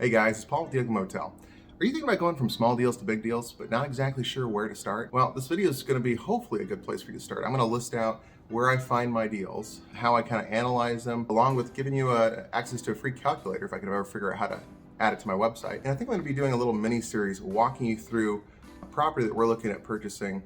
Hey guys, it's Paul with the Ugly Motel. Are you thinking about going from small deals to big deals, but not exactly sure where to start? Well, this video is going to be hopefully a good place for you to start. I'm going to list out where I find my deals, how I kind of analyze them, along with giving you access to a free calculator if I could ever figure out how to add it to my website. And I think I'm going to be doing a little mini series walking you through a property that we're looking at purchasing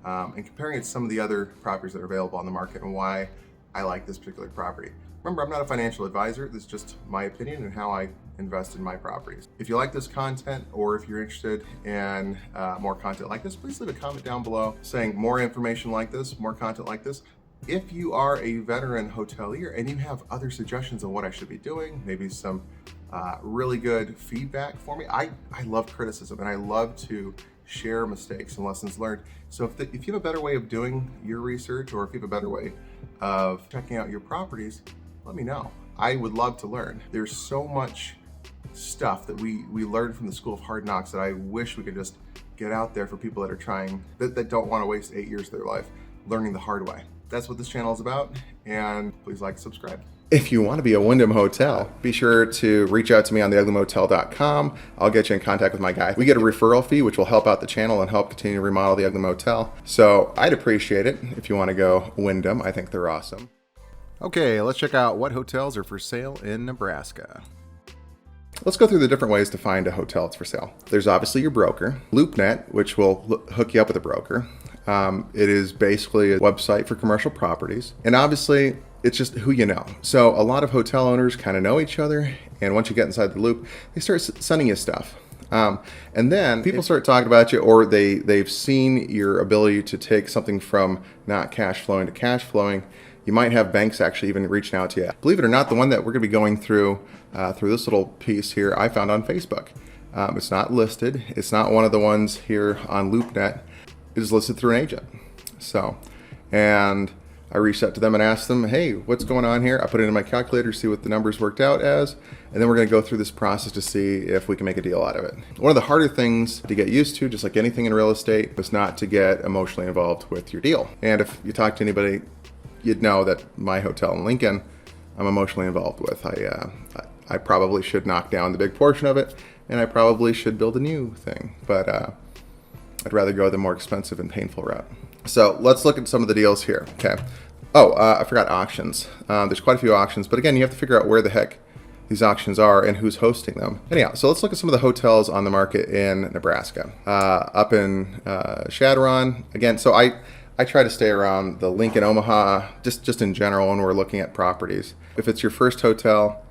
and comparing it to some of the other properties that are available on the market and why I like this particular property. Remember, I'm not a financial advisor. This is just my opinion and how I invest in my properties. If you like this content, or if you're interested in more content like this, please leave a comment down below saying more information like this, more content like this. If you are a veteran hotelier and you have other suggestions on what I should be doing, maybe some really good feedback for me. I love criticism and I love to share mistakes and lessons learned. So if you have a better way of doing your research, or if you have a better way of checking out your properties, let me know. I would love to learn. There's so much stuff that we learned from the School of Hard Knocks that I wish we could just get out there for people that are trying, that don't want to waste 8 years of their life learning the hard way. That's what this channel is about, and please like, subscribe. If you want to be a Wyndham Hotel, be sure to reach out to me on theuglymotel.com. I'll get you in contact with my guy. We get a referral fee, which will help out the channel and help continue to remodel the Ugly Motel. So I'd appreciate it if you want to go Wyndham. I think they're awesome. Okay, let's check out what hotels are for sale in Nebraska. Let's go through the different ways to find a hotel that's for sale. There's obviously your broker, LoopNet, which will hook you up with a broker. It is basically a website for commercial properties. And obviously, it's just who you know. So a lot of hotel owners kind of know each other. And once you get inside the loop, they start sending you stuff. And then people start talking about you, or they've seen your ability to take something from not cash flowing to cash flowing. You might have banks actually even reaching out to you. Believe it or not, the one that we're going to be going through this little piece here, I found on Facebook. It's not listed. It's not one of the ones here on LoopNet. It is listed through an agent. So, and I reached out to them and asked them, hey, what's going on here? I put it in my calculator, see what the numbers worked out as, and then we're going to go through this process to see if we can make a deal out of it. One of the harder things to get used to, just like anything in real estate, is not to get emotionally involved with your deal. And if you talk to anybody, you'd know that my hotel in Lincoln, I'm emotionally involved with. I probably should knock down the big portion of it, and I probably should build a new thing, but I'd rather go the more expensive and painful route. So let's look at some of the deals here. Okay. Oh, I forgot auctions. There's quite a few auctions, but again, you have to figure out where the heck these auctions are and who's hosting them. Anyhow, so let's look at some of the hotels on the market in Nebraska. Up in Shadron, again, so I try to stay around the Lincoln, Omaha, just in general when we're looking at properties. If it's your first hotel,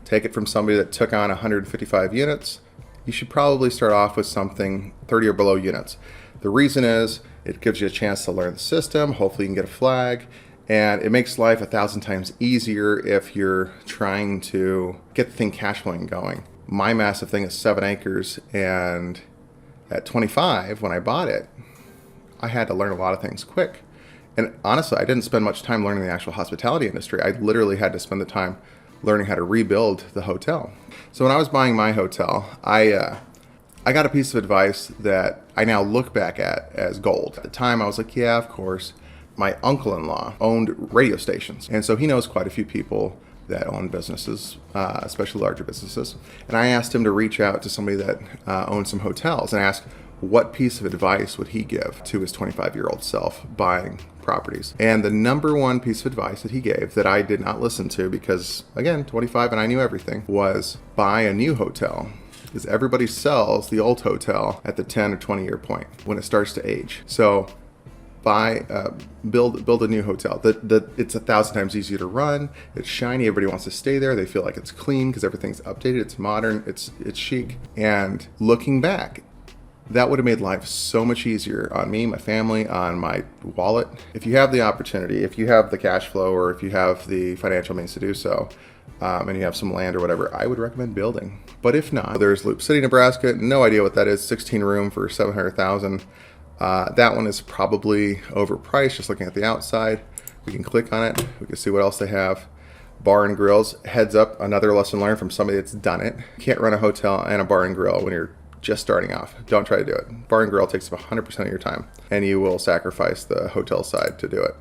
take it from somebody that took on 155 units. You should probably start off with something 30 or below units. The reason is it gives you a chance to learn the system. Hopefully you can get a flag, and it makes life 1,000 times easier if you're trying to get the thing cash flowing going. My massive thing is 7 acres, and at 25, when I bought it, I had to learn a lot of things quick. And honestly, I didn't spend much time learning the actual hospitality industry. I literally had to spend the time learning how to rebuild the hotel. So when I was buying my hotel, I got a piece of advice that I now look back at as gold. At the time, I was like, yeah, of course. My uncle-in-law owned radio stations. And so he knows quite a few people that own businesses, especially larger businesses. And I asked him to reach out to somebody that owned some hotels and ask, what piece of advice would he give to his 25-year-old self buying properties? And the number one piece of advice that he gave that I did not listen to, because again, 25 and I knew everything, was buy a new hotel. Because everybody sells the old hotel at the 10 or 20 year point when it starts to age. So build a new hotel. It's 1,000 times easier to run. It's shiny. Everybody wants to stay there. They feel like it's clean because everything's updated. It's modern. It's chic. And looking back, that would have made life so much easier on me, my family, on my wallet. If you have the opportunity, if you have the cash flow, or if you have the financial means to do so, and you have some land or whatever, I would recommend building. But if not, there's Loop City, Nebraska. No idea what that is. 16 room for $700,000. That one is probably overpriced. Just looking at the outside, we can click on it. We can see what else they have. Bar and grills. Heads up, another lesson learned from somebody that's done it. You can't run a hotel and a bar and grill when you're just starting off. Don't try to do it. Bar and grill takes up 100% of your time, and you will sacrifice the hotel side to do it.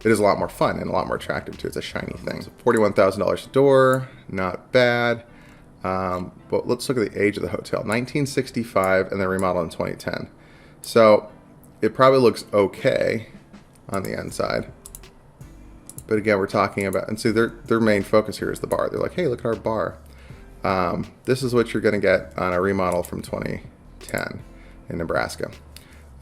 It is a lot more fun and a lot more attractive too. It's a shiny thing. So $41,000 a door, not bad. But let's look at the age of the hotel. 1965 and then remodeled in 2010. So it probably looks okay on the inside. But again, we're talking about, and see their main focus here is the bar. They're like, hey, look at our bar. This is what you're going to get on a remodel from 2010 in Nebraska.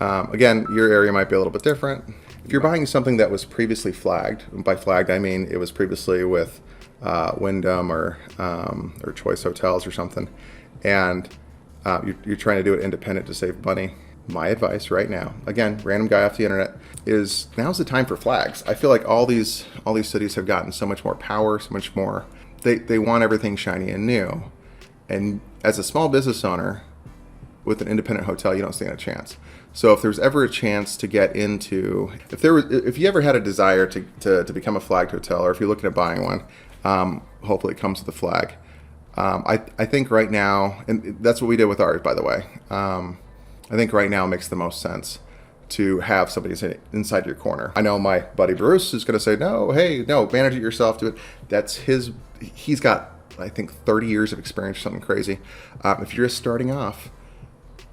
Again, your area might be a little bit different. If you're buying something that was previously flagged, and by flagged I mean it was previously with Wyndham or Choice Hotels or something, and you're trying to do it independent to save money, my advice right now, again, random guy off the internet, is now's the time for flags. I feel like all these cities have gotten so much more power, so much more. They want everything shiny and new, and as a small business owner with an independent hotel, you don't stand a chance. So if there's ever a chance to get into, if you ever had a desire to become a flagged hotel, or if you're looking at buying one, hopefully it comes with a flag. I think right now, and that's what we did with ours, by the way. I think right now it makes the most sense to have somebody inside your corner. I know my buddy Bruce is going to say, no, hey, no, manage it yourself, do it. He's got, I think, 30 years of experience, something crazy. If you're just starting off,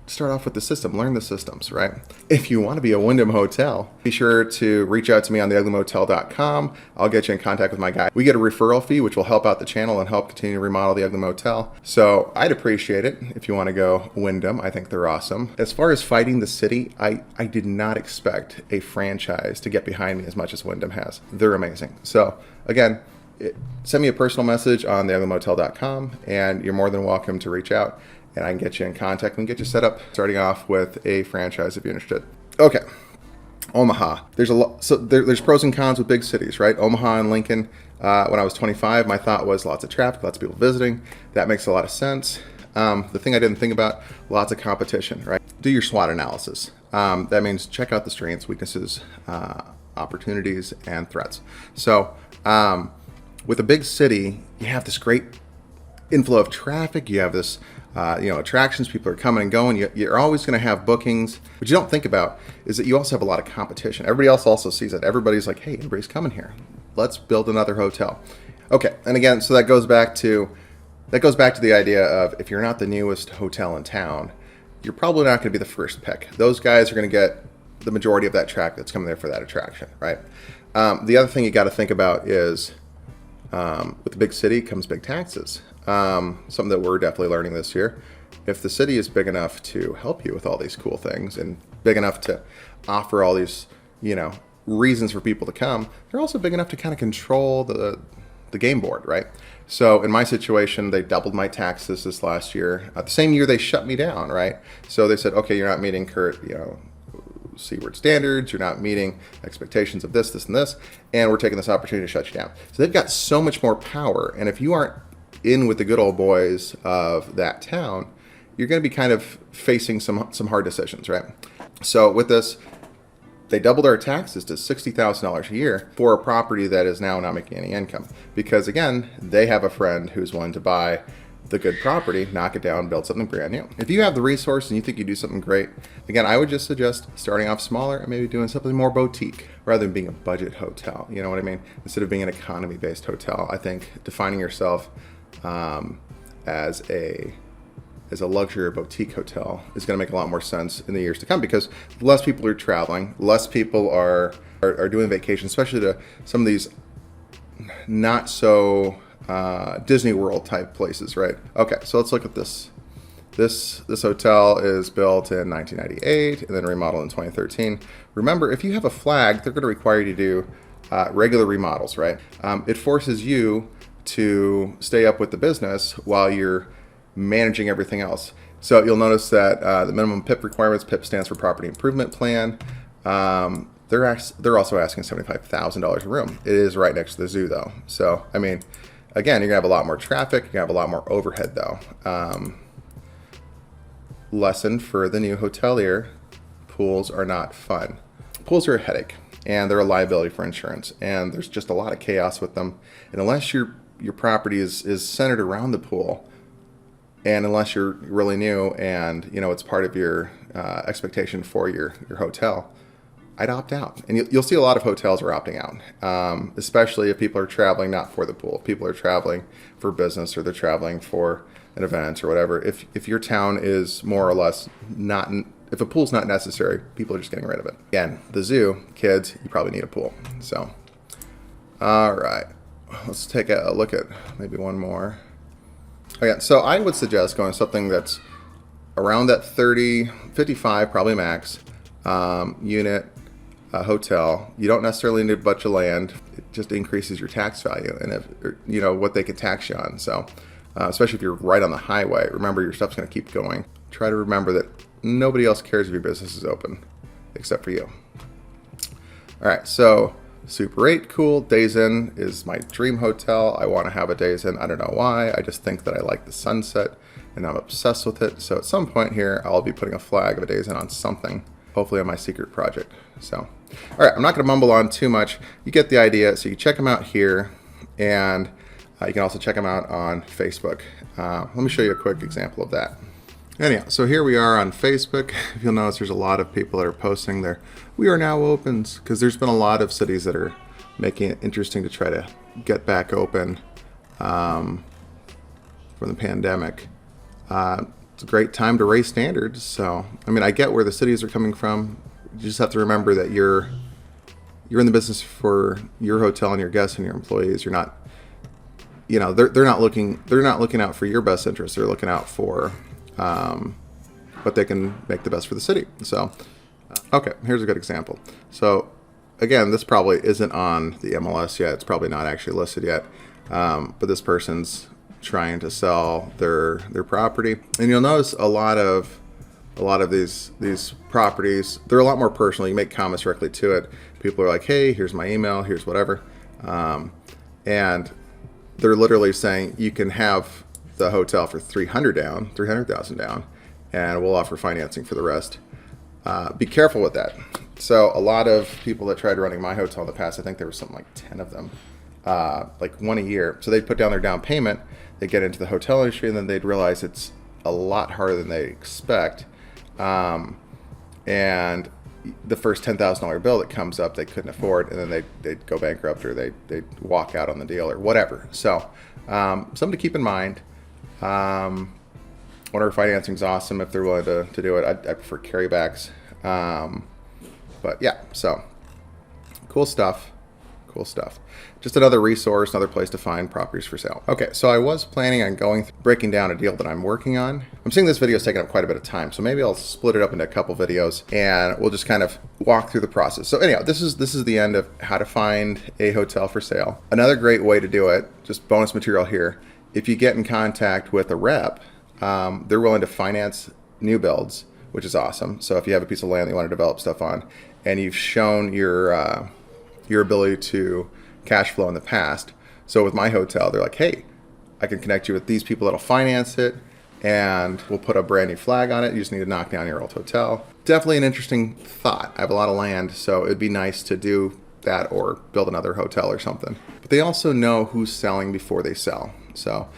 start off with the system, learn the systems, right? If you want to be a Wyndham hotel, be sure to reach out to me on theuglymotel.com. I'll get you in contact with my guy. We get a referral fee, which will help out the channel and help continue to remodel the Ugly Motel. So I'd appreciate it if you want to go Wyndham. I think they're awesome. As far as fighting the city, I did not expect a franchise to get behind me as much as Wyndham has. They're amazing. So again, send me a personal message on theuglymotel.com and you're more than welcome to reach out. And I can get you in contact and get you set up, starting off with a franchise if you're interested. Okay, Omaha. There's a lot. So there's pros and cons with big cities, right? Omaha and Lincoln. When I was 25, my thought was lots of traffic, lots of people visiting. That makes a lot of sense. The thing I didn't think about, lots of competition, right? Do your SWOT analysis. That means check out the strengths, weaknesses, opportunities, and threats. So with a big city, you have this great inflow of traffic. You have this attractions, people are coming and going. You're always going to have bookings. What you don't think about is that you also have a lot of competition. Everybody else also sees it. Everybody's like, hey, everybody's coming here. Let's build another hotel. Okay, and again, so that goes back to the idea of if you're not the newest hotel in town, you're probably not going to be the first pick. Those guys are going to get the majority of that traffic that's coming there for that attraction, right? The other thing you got to think about is with the big city comes big taxes. Something that we're definitely learning this year. If the city is big enough to help you with all these cool things and big enough to offer all these, reasons for people to come, they're also big enough to kind of control the game board, right? So in my situation, they doubled my taxes this last year. The same year they shut me down, right? So they said, okay, you're not meeting current, Seaward standards, you're not meeting expectations of this, and this, and we're taking this opportunity to shut you down. So they've got so much more power, and if you aren't in with the good old boys of that town, you're going to be kind of facing some hard decisions, right? So with this, they doubled our taxes to $60,000 a year for a property that is now not making any income. Because again, they have a friend who's willing to buy the good property, knock it down, build something brand new. If you have the resource and you think you do something great, again, I would just suggest starting off smaller and maybe doing something more boutique rather than being a budget hotel. You know what I mean? Instead of being an economy-based hotel, I think defining yourself as a luxury or boutique hotel is going to make a lot more sense in the years to come, because less people are traveling, less people are doing vacations, especially to some of these not so Disney World type places, right? Okay, so let's look at this. This hotel is built in 1998 and then remodeled in 2013. Remember, if you have a flag, they're going to require you to do regular remodels, right? It forces you to stay up with the business while you're managing everything else. So you'll notice that the minimum PIP requirements, PIP stands for Property Improvement Plan. They're also asking $75,000 a room. It is right next to the zoo though. So, I mean, again, you're gonna have a lot more traffic, you're gonna have a lot more overhead though. Lesson for the new hotelier, pools are not fun. Pools are a headache and they're a liability for insurance, and there's just a lot of chaos with them. And unless your property is centered around the pool, and unless you're really new and it's part of your expectation for your hotel, I'd opt out. And you'll see a lot of hotels are opting out, especially if people are traveling not for the pool. If people are traveling for business or they're traveling for an event or whatever, if your town is more or less not, if a pool's not necessary, people are just getting rid of it. Again, the zoo, kids, you probably need a pool. So, all right, let's take a look at maybe one more. Okay, so I would suggest going to something that's around that 30, 55, probably max, unit, hotel. You don't necessarily need a bunch of land. It just increases your tax value and what they could tax you on. So, especially if you're right on the highway, remember your stuff's going to keep going. Try to remember that nobody else cares if your business is open except for you. All right, so Super 8, cool. Days Inn is my dream hotel. I want to have a Days Inn. I don't know why. I just think that I like the sunset and I'm obsessed with it. So at some point here, I'll be putting a flag of a Days Inn on something, hopefully on my secret project. So, all right, I'm not going to mumble on too much. You get the idea. So you can check them out here, and you can also check them out on Facebook. Let me show you a quick example of that. Anyhow, so here we are on Facebook. If you'll notice, there's a lot of people that are posting there. We are now open, because there's been a lot of cities that are making it interesting to try to get back open from the pandemic. It's a great time to raise standards. So, I mean, I get where the cities are coming from. You just have to remember that you're in the business for your hotel and your guests and your employees. You're not, they're not looking out for your best interest. They're looking out for what they can make the best for the city. So, okay, here's a good example. So, again, this probably isn't on the MLS yet. It's probably not actually listed yet. But this person's trying to sell their property, and you'll notice a lot of these properties, they're a lot more personal. You make comments directly to it. People are like, hey, here's my email, here's whatever, and they're literally saying you can have the hotel for $300,000 down, and we'll offer financing for the rest. Be careful with that. So a lot of people that tried running my hotel in the past, I think there were something like 10 of them, like one a year. So they'd put down their down payment, they'd get into the hotel industry, and then they'd realize it's a lot harder than they expect. And the first $10,000 bill that comes up, they couldn't afford, and then they'd go bankrupt, or they'd walk out on the deal or whatever. So something to keep in mind. Owner financing is awesome if they're willing to do it. I prefer carrybacks. But yeah, so cool stuff. Just another resource, another place to find properties for sale. Okay, so I was planning on breaking down a deal that I'm working on. I'm seeing this video is taking up quite a bit of time, so maybe I'll split it up into a couple videos and we'll just kind of walk through the process. So anyhow, this is the end of how to find a hotel for sale. Another great way to do it, just bonus material here, if you get in contact with a rep, they're willing to finance new builds, which is awesome. So if you have a piece of land that you want to develop stuff on, and you've shown your ability to cash flow in the past. So with my hotel, they're like, hey, I can connect you with these people that'll finance it, and we'll put a brand new flag on it. You just need to knock down your old hotel. Definitely an interesting thought. I have a lot of land, so it'd be nice to do that or build another hotel or something. But they also know who's selling before they sell. So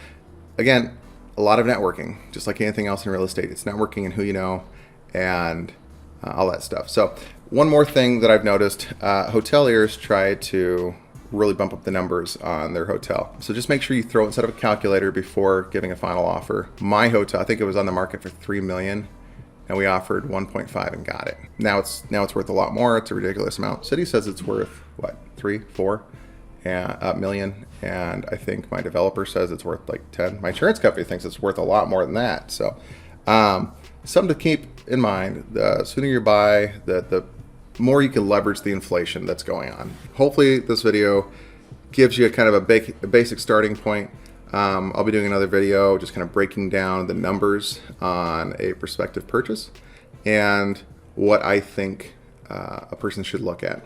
again, a lot of networking, just like anything else in real estate. It's networking and who you know and all that stuff. So one more thing that I've noticed, hoteliers try to really bump up the numbers on their hotel. So just make sure you throw it inside of a calculator before giving a final offer. My hotel, I think it was on the market for $3 million, and we offered 1.5 and got it. Now it's worth a lot more. It's a ridiculous amount. City says it's worth what, 3-4 million, and I think my developer says it's worth like 10. My insurance company thinks it's worth a lot more than that. So something to keep in mind. The sooner you buy, the more you can leverage the inflation that's going on. Hopefully this video gives you a kind of a basic starting point. I'll be doing another video just kind of breaking down the numbers on a prospective purchase and what I think a person should look at.